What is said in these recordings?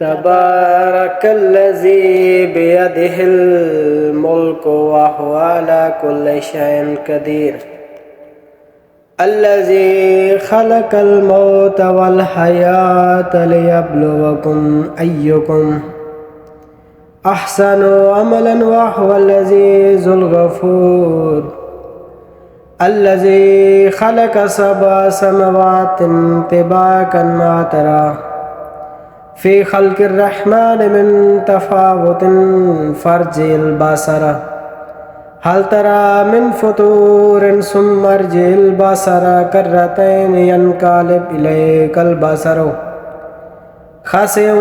تبارك الذي بيده الملك وهو على كل شيء قدير الذي خلق الموت والحياة ليبلوكم أيكم أحسن عملا وهو العزيز الغفور الذي خلق 7 سماوات طباقا ما ترى في خلق الرحمن من تفاوت فارجع البصر هل ترى من فطور ثم ارجع البصر كرتين ينقلب إليك البصر خاسئا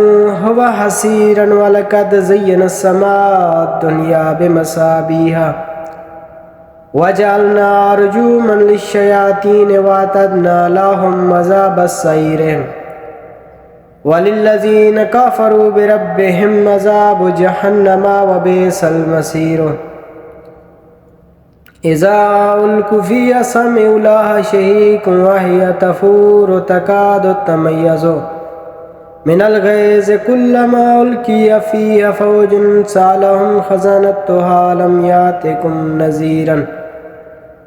هو حسيرا ولقد زينا السماء الدنيا بمصابيح وجعلنا رجوما للشياطين واعتدنا لهم عذاب السعير وللذين كفروا بربهم عذاب جهنم وبئس المصير إذا ألقوا فيها سمعوا لها شهيقا وهي تفور تكاد تميز من الغيظ كلما ألقي فيها فوج سألهم خزنتها ألم يأتكم نذيرا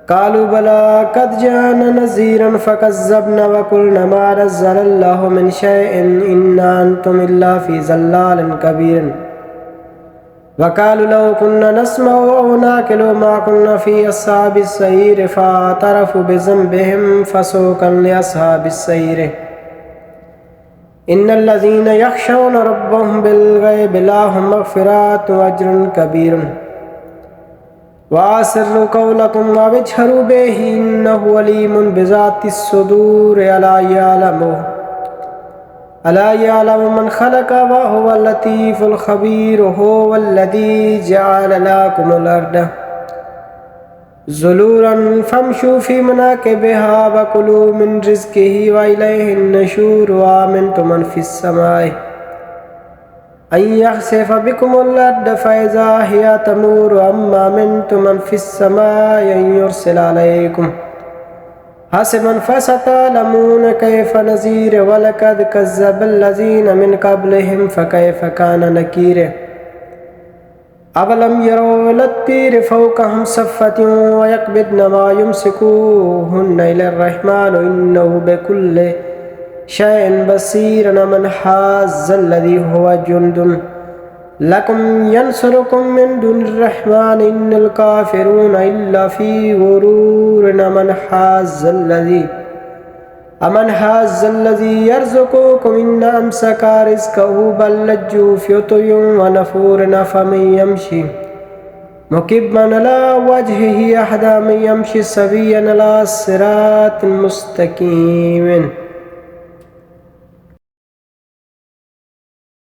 قالوا بلى قد جاءنا نذيرا فكذبنا وقلنا ما نزل الله من شيء إن أنتم إلا في ضلال كبير وقالوا لو كنا نسمع أو نعقل ما كنا في أصحاب السعير فاعترفوا بذنبهم فسوقا لأصحاب السعير إن الذين يخشون ربهم بالغيب لهم مغفرة وأجر كبير وأسروا قولكم واجهروا به إنه عليم بذات الصدور ألا يعلم من خلق وهو اللطيف الخبير هو الذي جعل لكم الأرض ذلولا فامشوا في مناكبها وكلوا من رزقه وإليه النشور وآمنتم من في السماء أن يخسف بكم الأرض فإذا هي تمور أما آمنتم من في السماء أن يرسل عليكم حسبا فستعلمون كيف نذير ولقد كذب الذين من قبلهم فكيف كان نكير أولم يروا إلى الطير فوقهم صفة ويقبضن ما يمسكوهن إلى الرحمن إنه بكل شيء بصير من حاز الذي هو جند لكم ينصركم من دون الرحمن إن الكافرون إلا في غرور أمن حاز الذي يرزقكم إن أمسك رزقه بل لجوا في عتو ونفور أفمن يمشي مكبا على وجهه أحدى من يمشي سويا على صراط مستقيم